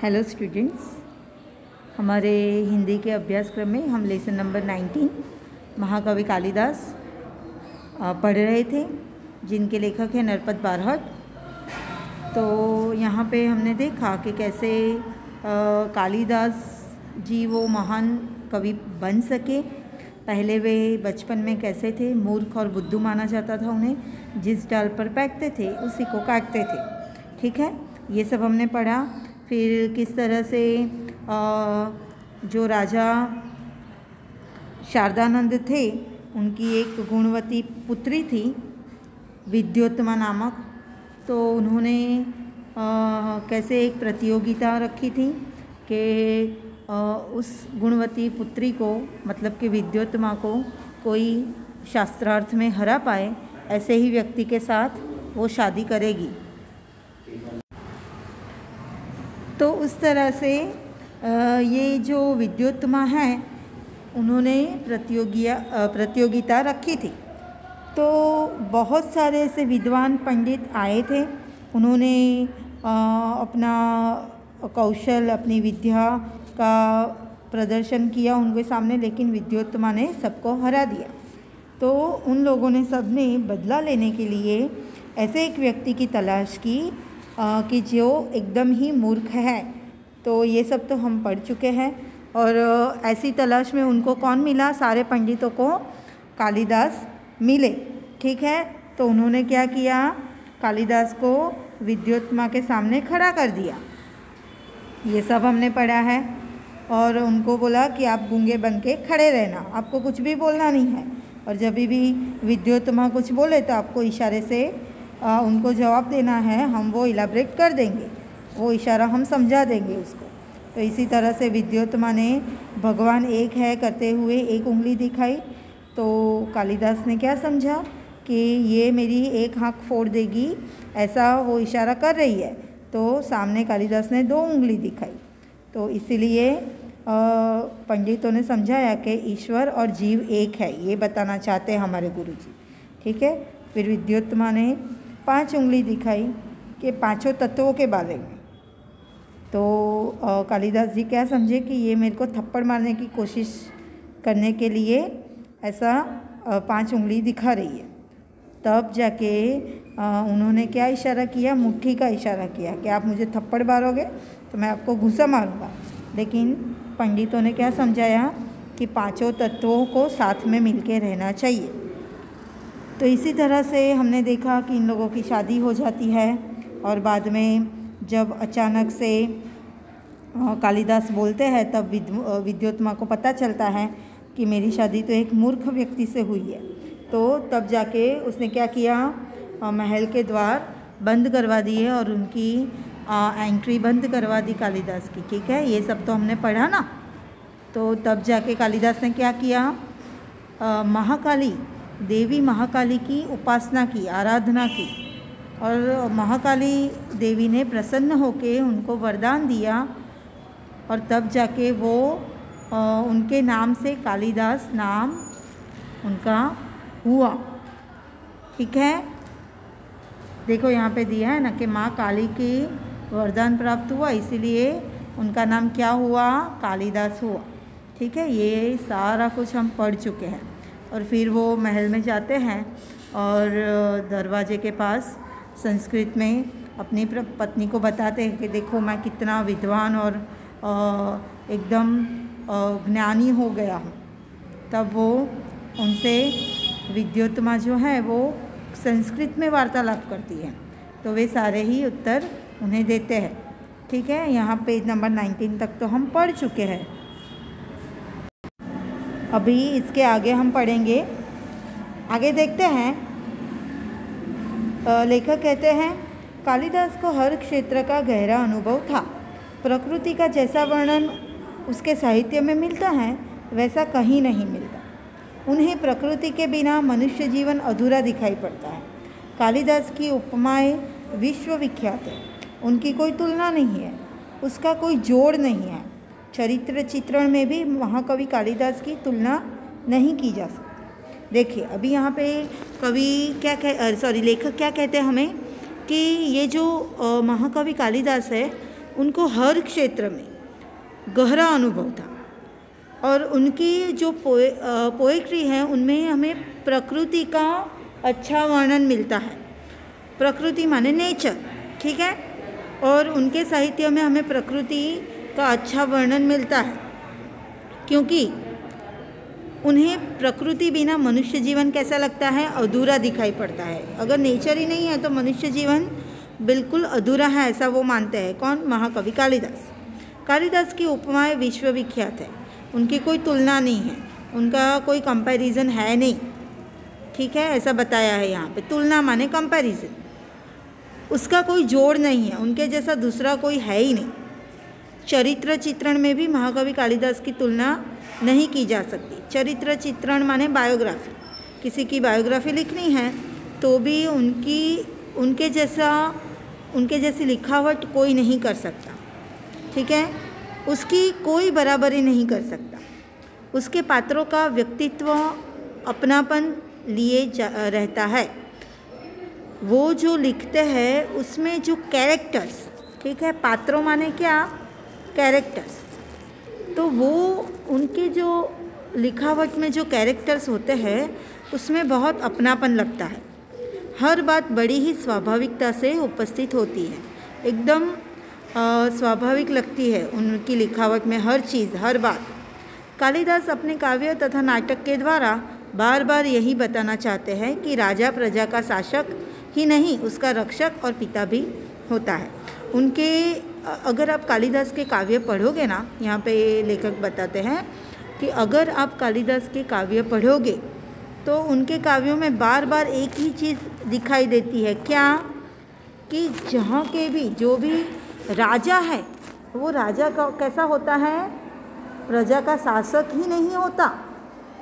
Hello students, हमारे हिंदी के अभ्यासक्रम में हम लेसन नंबर 19 महाकवि कालिदास पढ़ रहे थे, जिनके लेखक हैं नरपत बारहट। तो यहाँ पे हमने देखा कि कैसे कालिदास जी वो महान कवि बन सके। पहले वे बचपन में कैसे थे, मूर्ख और बुद्धू माना जाता था उन्हें, जिस डाल पर बैठते थे उसी को काटते थे। ठीक है, ये सब हमने पढ़ा। फिर किस तरह से जो राजा शारदानंद थे, उनकी एक गुणवती पुत्री थी विद्योत्तमा नामक, तो उन्होंने कैसे एक प्रतियोगिता रखी थी कि उस गुणवती पुत्री को, मतलब कि विद्योत्तमा को, कोई शास्त्रार्थ में हरा पाए, ऐसे ही व्यक्ति के साथ वो शादी करेगी। तो उस तरह से ये जो विद्योत्तमा है, उन्होंने प्रतियोगिता रखी थी। तो बहुत सारे ऐसे विद्वान पंडित आए थे, उन्होंने अपना कौशल, अपनी विद्या का प्रदर्शन किया उनके सामने, लेकिन विद्योत्तमा ने सबको हरा दिया। तो उन लोगों ने सबने बदला लेने के लिए ऐसे एक व्यक्ति की तलाश की कि जो एकदम ही मूर्ख है। तो ये सब तो हम पढ़ चुके हैं। और ऐसी तलाश में उनको कौन मिला? सारे पंडितों को कालिदास मिले। ठीक है, तो उन्होंने क्या किया? कालिदास को विद्योत्तमा के सामने खड़ा कर दिया। ये सब हमने पढ़ा है। और उनको बोला कि आप गूंगे बन के खड़े रहना, आपको कुछ भी बोलना नहीं है, और जब भी विद्योत्तमा कुछ बोले तो आपको इशारे से उनको जवाब देना है। हम वो इलाबरेट कर देंगे, वो इशारा हम समझा देंगे उसको। तो इसी तरह से विद्योत्तमा ने भगवान एक है करते हुए एक उंगली दिखाई। तो कालिदास ने क्या समझा कि ये मेरी एक आँख फोड़ देगी, ऐसा वो इशारा कर रही है। तो सामने कालिदास ने दो उंगली दिखाई। तो इसीलिए पंडितों ने समझाया कि ईश्वर और जीव एक है, ये बताना चाहते हैं हमारे गुरुजी। ठीक है, फिर विद्योत्तमा ने 5 उंगली दिखाई कि पांचों तत्वों के बारे में। तो कालिदास जी क्या समझे कि ये मेरे को थप्पड़ मारने की कोशिश करने के लिए ऐसा 5 उंगली दिखा रही है। तब जाके उन्होंने क्या इशारा किया? मुट्ठी का इशारा किया कि आप मुझे थप्पड़ मारोगे तो मैं आपको घुसा मारूंगा। लेकिन पंडितों ने क्या समझाया कि पांचों तत्वों को साथ में मिलके रहना चाहिए। तो इसी तरह से हमने देखा कि इन लोगों की शादी हो जाती है। और बाद में जब अचानक से कालिदास बोलते हैं, तब विद्योत्तमा को पता चलता है कि मेरी शादी तो एक मूर्ख व्यक्ति से हुई है। तो तब जाके उसने क्या किया? महल के द्वार बंद करवा दिए और उनकी एंट्री बंद करवा दी कालिदास की। ठीक है, ये सब तो हमने पढ़ा ना। तो तब जाके कालिदास ने क्या किया? महाकाली देवी महाकाली की उपासना की, आराधना की। और महाकाली देवी ने प्रसन्न होकर उनको वरदान दिया, और तब जाके वो उनके नाम से कालिदास नाम उनका हुआ। ठीक है, देखो यहाँ पे दिया है ना कि माँ काली की वरदान प्राप्त हुआ, इसीलिए उनका नाम क्या हुआ? कालिदास हुआ। ठीक है, ये सारा कुछ हम पढ़ चुके हैं। और फिर वो महल में जाते हैं और दरवाजे के पास संस्कृत में अपनी पत्नी को बताते हैं कि देखो मैं कितना विद्वान और एकदम ज्ञानी हो गया हूँ। तब वो उनसे विद्योत्तमा जो है वो संस्कृत में वार्तालाप करती है, तो वे सारे ही उत्तर उन्हें देते हैं। ठीक है, यहाँ पेज नंबर 19 तक तो हम पढ़ चुके हैं। अभी इसके आगे हम पढ़ेंगे। आगे देखते हैं। लेखक कहते हैं, कालिदास को हर क्षेत्र का गहरा अनुभव था। प्रकृति का जैसा वर्णन उसके साहित्य में मिलता है, वैसा कहीं नहीं मिलता। उन्हें प्रकृति के बिना मनुष्य जीवन अधूरा दिखाई पड़ता है। कालिदास की उपमाएं विश्वविख्यात है, उनकी कोई तुलना नहीं है, उसका कोई जोड़ नहीं है। चरित्र चित्रण में भी महाकवि कालिदास की तुलना नहीं की जा सकती। देखिए, अभी यहाँ पे लेखक क्या कहते हैं हमें कि ये जो महाकवि कालिदास है, उनको हर क्षेत्र में गहरा अनुभव था। और उनकी जो पोएट्री है उनमें हमें प्रकृति का अच्छा वर्णन मिलता है। प्रकृति माने नेचर, ठीक है। और उनके साहित्य में हमें प्रकृति का अच्छा वर्णन मिलता है, क्योंकि उन्हें प्रकृति बिना मनुष्य जीवन कैसा लगता है, अधूरा दिखाई पड़ता है। अगर नेचर ही नहीं है तो मनुष्य जीवन बिल्कुल अधूरा है, ऐसा वो मानते हैं। कौन? महाकवि कालिदास। कालिदास की उपमाएं विश्वविख्यात है, उनकी कोई तुलना नहीं है, उनका कोई कंपैरिजन है नहीं, ठीक है। ऐसा बताया है यहाँ पे, तुलना माने कंपैरिजन, उसका कोई जोड़ नहीं है, उनके जैसा दूसरा कोई है ही नहीं। चरित्र चित्रण में भी महाकवि कालिदास की तुलना नहीं की जा सकती। चरित्र चित्रण माने बायोग्राफी, किसी की बायोग्राफी लिखनी है तो भी उनके जैसी लिखावट कोई नहीं कर सकता, ठीक है। उसकी कोई बराबरी नहीं कर सकता। उसके पात्रों का व्यक्तित्व अपनापन लिए रहता है। वो जो लिखते हैं उसमें जो कैरेक्टर्स, ठीक है, पात्रों माने क्या? कैरेक्टर्स। तो वो उनके जो लिखावट में जो कैरेक्टर्स होते हैं उसमें बहुत अपनापन लगता है। हर बात बड़ी ही स्वाभाविकता से उपस्थित होती है, एकदम स्वाभाविक लगती है उनकी लिखावट में हर चीज़, हर बात। कालिदास अपने काव्य तथा नाटक के द्वारा बार बार यही बताना चाहते हैं कि राजा प्रजा का शासक ही नहीं, उसका रक्षक और पिता भी होता है। उनके अगर आप कालिदास के काव्य पढ़ोगे ना, यहाँ पे लेखक बताते हैं कि अगर आप कालिदास के काव्य पढ़ोगे तो उनके काव्यों में बार बार एक ही चीज़ दिखाई देती है। क्या? कि जहाँ के भी जो भी राजा है वो राजा का कैसा होता है? प्रजा का शासक ही नहीं होता,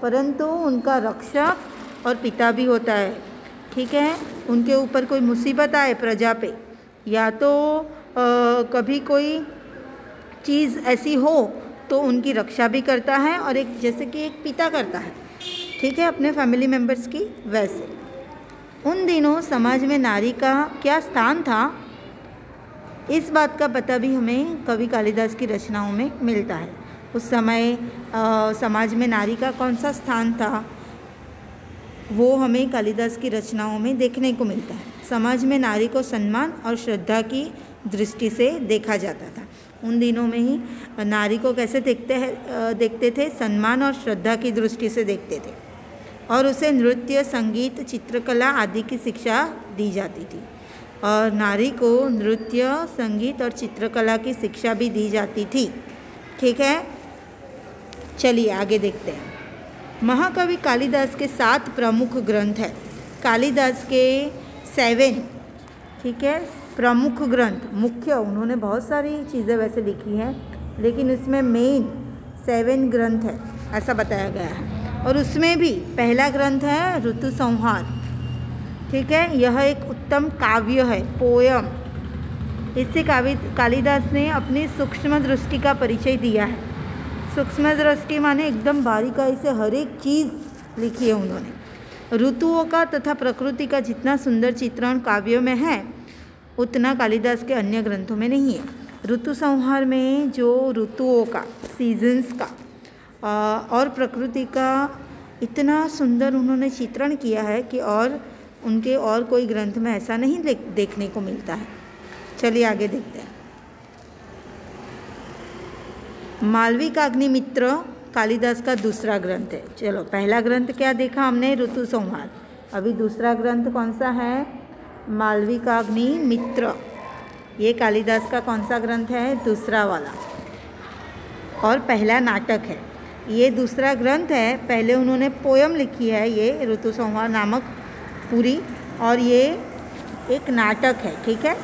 परंतु उनका रक्षक और पिता भी होता है, ठीक है। उनके ऊपर कोई मुसीबत आए प्रजा पे, या तो कभी कोई चीज़ ऐसी हो तो उनकी रक्षा भी करता है, और एक जैसे कि एक पिता करता है, ठीक है, अपने फैमिली मेम्बर्स की। वैसे उन दिनों समाज में नारी का क्या स्थान था, इस बात का पता भी हमें कवि कालिदास की रचनाओं में मिलता है। उस समय समाज में नारी का कौन सा स्थान था वो हमें कालिदास की रचनाओं में देखने को मिलता है। समाज में नारी को सम्मान और श्रद्धा की दृष्टि से देखा जाता था। उन दिनों में ही नारी को कैसे देखते थे? सम्मान और श्रद्धा की दृष्टि से देखते थे, और उसे नृत्य, संगीत, चित्रकला आदि की शिक्षा दी जाती थी। और नारी को नृत्य, संगीत और चित्रकला की शिक्षा भी दी जाती थी, ठीक है। चलिए आगे देखते हैं। महाकवि कालिदास के 7 प्रमुख ग्रंथ हैं। कालिदास के 7, ठीक है, प्रमुख ग्रंथ, मुख्य, उन्होंने बहुत सारी चीज़ें वैसे लिखी हैं, लेकिन इसमें मेन 7 ग्रंथ है ऐसा बताया गया है। और उसमें भी पहला ग्रंथ है ऋतु संहार, ठीक है। यह एक उत्तम काव्य है, पोयम। इससे कालिदास ने अपनी सूक्ष्म दृष्टि का परिचय दिया है। सूक्ष्म दृष्टि माने एकदम बारीकाई से हर एक चीज़ लिखी है उन्होंने। ऋतुओं का तथा प्रकृति का जितना सुंदर चित्रण काव्यों में है उतना कालिदास के अन्य ग्रंथों में नहीं है। ऋतु संहार में जो ऋतुओं का, सीजन्स का और प्रकृति का इतना सुंदर उन्होंने चित्रण किया है कि उनके और कोई ग्रंथ में ऐसा नहीं देखने को मिलता है। चलिए आगे देखते हैं। मालविकाग्निमित्र कालिदास का दूसरा ग्रंथ है। चलो, पहला ग्रंथ क्या देखा हमने? ऋतु संहार। अभी दूसरा ग्रंथ कौन सा है? मालविकाग्निमित्र। ये कालिदास का कौन सा ग्रंथ है? दूसरा वाला, और पहला नाटक है। ये दूसरा ग्रंथ है। पहले उन्होंने पोयम लिखी है, ये ऋतु संहार नामक पूरी, और ये एक नाटक है, ठीक है।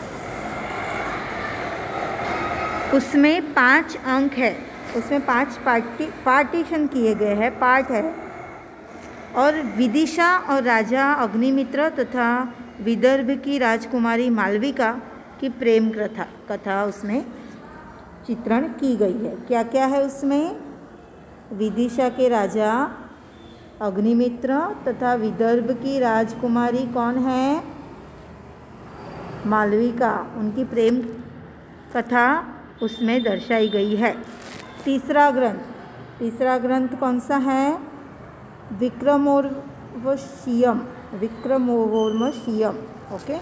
उसमें 5 अंक है, उसमें 5 पार्टीशन किए गए हैं, पार्ट है। और विदिशा और राजा अग्निमित्र तथा विदर्भ की राजकुमारी मालविका की प्रेम कथा उसमें चित्रण की गई है। क्या क्या है उसमें? विदिशा के राजा अग्निमित्र तथा विदर्भ की राजकुमारी कौन है? मालविका, उनकी प्रेम कथा उसमें दर्शाई गई है। तीसरा ग्रंथ कौन सा है? विक्रमोर्वशीयम। ओके,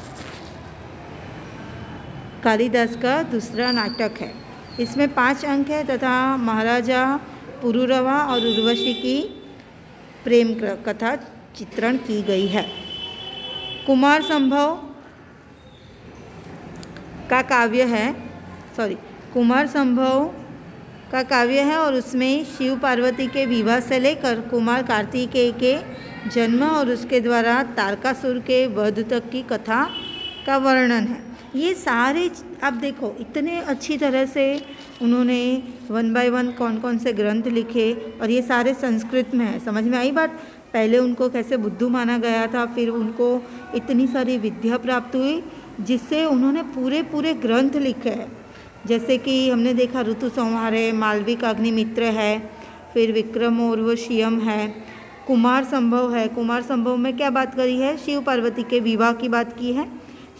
कालिदास का दूसरा नाटक है। इसमें 5 अंक है तथा महाराजा पुरूरवा और उर्वशी की प्रेम कथा चित्रण की गई है। कुमार संभव का काव्य है और उसमें शिव पार्वती के विवाह से लेकर कुमार कार्तिकेय के जन्म और उसके द्वारा तारकासुर के वध तक की कथा का वर्णन है। ये सारे आप देखो इतने अच्छी तरह से उन्होंने 1 बाय 1 कौन कौन से ग्रंथ लिखे और ये सारे संस्कृत में है। समझ में आई बात? पहले उनको कैसे बुद्धू माना गया था, फिर उनको इतनी सारी विद्या प्राप्त हुई जिससे उन्होंने पूरे ग्रंथ लिखे हैं। जैसे कि हमने देखा ऋतु संहार है, मालविक अग्निमित्र है, फिर विक्रमोर्वशीयम है, कुमार संभव है। कुमार संभव में क्या बात करी है? शिव पार्वती के विवाह की बात की है।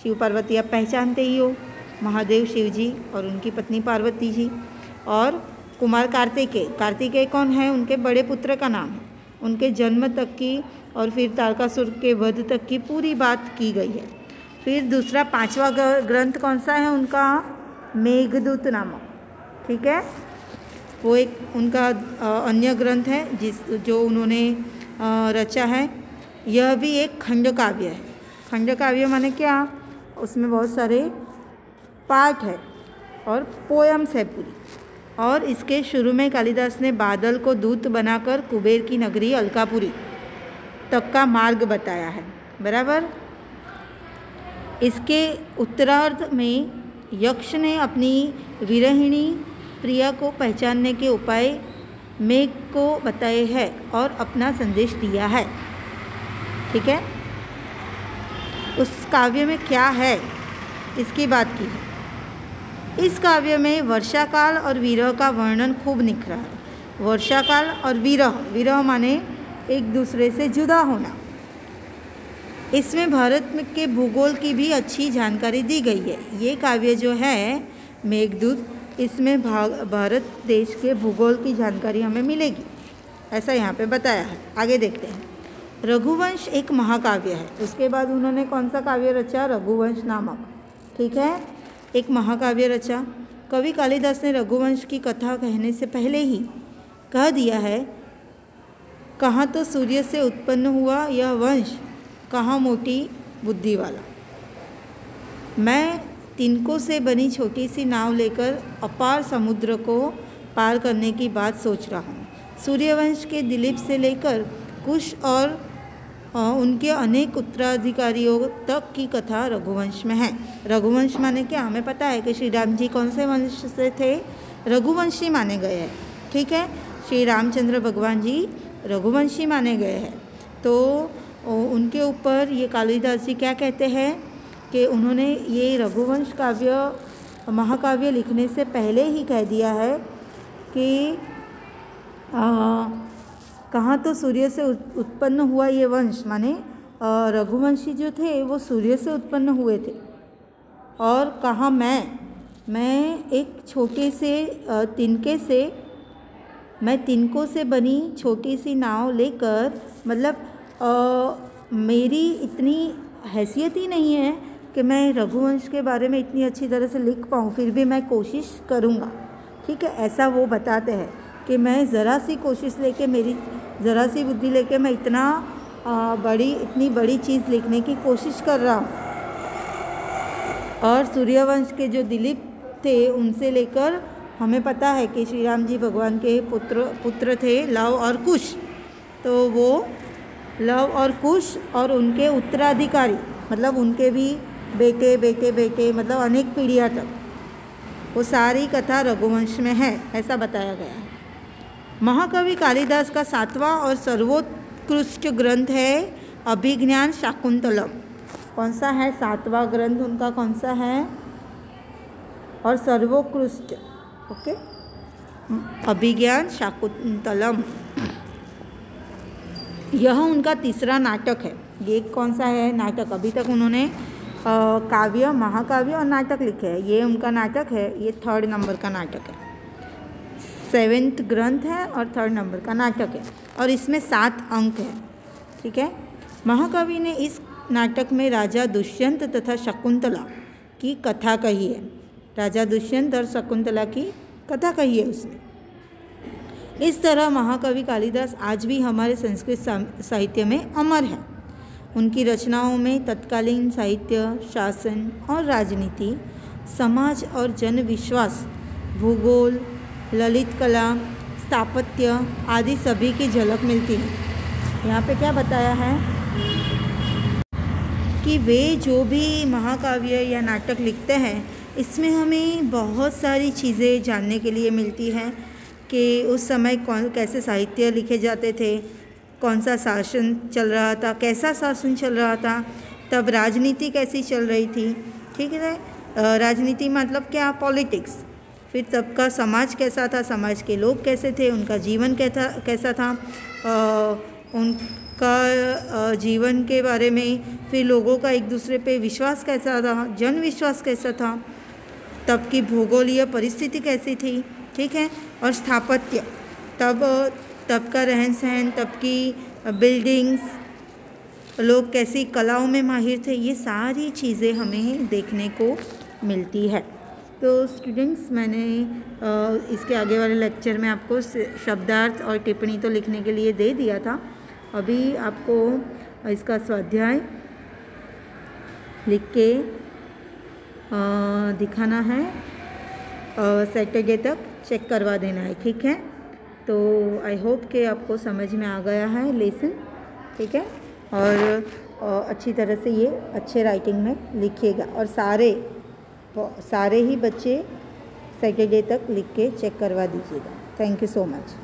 शिव पार्वती आप पहचानते ही हो, महादेव शिव जी और उनकी पत्नी पार्वती जी। और कुमार कार्तिकेय कौन है? उनके बड़े पुत्र का नाम है। उनके जन्म तक की और फिर तारकासुर के वध तक की पूरी बात की गई है। फिर दूसरा 5वां ग्रंथ कौन सा है उनका? मेघदूत नामक, ठीक है, वो एक उनका अन्य ग्रंथ है जो उन्होंने रचा है। यह भी एक खंड काव्य है। खंड काव्य माने क्या? उसमें बहुत सारे पाठ है और पोयम्स है पूरी। और इसके शुरू में कालिदास ने बादल को दूत बनाकर कुबेर की नगरी अलकापुरी तक का मार्ग बताया है, बराबर। इसके उत्तरार्ध में यक्ष ने अपनी विरहिणी प्रिया को पहचानने के उपाय मेघ को बताए हैं और अपना संदेश दिया है, ठीक है। उस काव्य में क्या है इसकी बात की है। इस काव्य में वर्षा काल और विरह का वर्णन खूब निखरा है। वर्षा काल और विरह माने एक दूसरे से जुदा होना। इसमें भारत के भूगोल की भी अच्छी जानकारी दी गई है। ये काव्य जो है मेघदूत, इसमें भारत देश के भूगोल की जानकारी हमें मिलेगी, ऐसा यहाँ पे बताया है। आगे देखते हैं। रघुवंश एक महाकाव्य है। उसके बाद उन्होंने कौन सा काव्य रचा? रघुवंश नामक, ठीक है, एक महाकाव्य रचा। कवि कालिदास ने रघुवंश की कथा कहने से पहले ही कह दिया है, कहाँ तो सूर्य से उत्पन्न हुआ यह वंश, कहाँ मोटी बुद्धि वाला। मैं तिनकों से बनी छोटी सी नाव लेकर अपार समुद्र को पार करने की बात सोच रहा हूँ। सूर्यवंश के दिलीप से लेकर कुश और उनके अनेक उत्तराधिकारियों तक की कथा रघुवंश में है। रघुवंश माने क्या? हमें पता है कि श्री राम जी कौन से वंश से थे? रघुवंशी माने गए हैं, ठीक है। श्री रामचंद्र भगवान जी रघुवंशी माने गए हैं। तो उनके ऊपर ये कालिदास जी क्या कहते हैं कि उन्होंने ये रघुवंश काव्य महाकाव्य लिखने से पहले ही कह दिया है कि कहाँ तो सूर्य से उत्पन्न हुआ ये वंश, माने रघुवंशी जो थे वो सूर्य से उत्पन्न हुए थे। और कहाँ मैं एक छोटे से तिनकों से बनी छोटी सी नाव लेकर, मतलब मेरी इतनी हैसियत ही नहीं है कि मैं रघुवंश के बारे में इतनी अच्छी तरह से लिख पाऊँ, फिर भी मैं कोशिश करूँगा, ठीक है। ऐसा वो बताते हैं कि मैं ज़रा सी कोशिश लेके, मेरी ज़रा सी बुद्धि लेके मैं इतनी बड़ी चीज़ लिखने की कोशिश कर रहा हूँ। और सूर्यवंश के जो दिलीप थे उनसे लेकर हमें पता है कि श्री राम जी भगवान के पुत्र थे लव और कुश। तो वो लव और कुश और उनके उत्तराधिकारी, मतलब उनके भी बेटे मतलब अनेक पीढ़ियाँ तक, वो सारी कथा रघुवंश में है, ऐसा बताया गया है। महाकवि कालिदास का 7वां और सर्वोत्कृष्ट ग्रंथ है अभिज्ञान शाकुंतलम। कौन सा है 7वां ग्रंथ उनका? कौन सा है? और सर्वोत्कृष्ट, ओके, अभिज्ञान शाकुंतलम। यह उनका तीसरा नाटक है। ये कौन सा है नाटक? अभी तक उन्होंने काव्य, महाकाव्य और नाटक लिखे हैं। ये उनका नाटक है, ये 3rd नंबर का नाटक है। 7th ग्रंथ है और 3rd नंबर का नाटक है और इसमें 7 अंक हैं। ठीक है। महाकवि ने इस नाटक में राजा दुष्यंत तथा शकुंतला की कथा कही है। राजा दुष्यंत और शकुंतला की कथा कही है उसने। इस तरह महाकवि कालिदास आज भी हमारे संस्कृत साहित्य में अमर है। उनकी रचनाओं में तत्कालीन साहित्य, शासन और राजनीति, समाज और जन विश्वास, भूगोल, ललित कला, स्थापत्य आदि सभी की झलक मिलती है। यहाँ पे क्या बताया है कि वे जो भी महाकाव्य या नाटक लिखते हैं, इसमें हमें बहुत सारी चीज़ें जानने के लिए मिलती हैं कि उस समय कैसे साहित्य लिखे जाते थे, कौन सा शासन चल रहा था, कैसा शासन चल रहा था, तब राजनीति कैसी चल रही थी। ठीक है। राजनीति मतलब क्या, पॉलिटिक्स। फिर तब का समाज कैसा था, समाज के लोग कैसे थे, उनका जीवन कैसा था, उनका जीवन के बारे में, फिर लोगों का एक दूसरे पे विश्वास कैसा था, जन विश्वास कैसा था, तब की भूगोलीय परिस्थिति कैसी थी। ठीक है। और स्थापत्य, तब का रहन सहन, तब की बिल्डिंग्स, लोग कैसी कलाओं में माहिर थे, ये सारी चीज़ें हमें देखने को मिलती है। तो स्टूडेंट्स, मैंने इसके आगे वाले लेक्चर में आपको शब्दार्थ और टिप्पणी तो लिखने के लिए दे दिया था। अभी आपको इसका स्वाध्याय लिख के दिखाना है, सैटरडे तक चेक करवा देना है। ठीक है। तो आई होप कि आपको समझ में आ गया है लेसन। ठीक है। और अच्छी तरह से ये अच्छे राइटिंग में लिखिएगा और सारे ही बच्चे सैटरडे तक लिख के चेक करवा दीजिएगा। Thank you so much.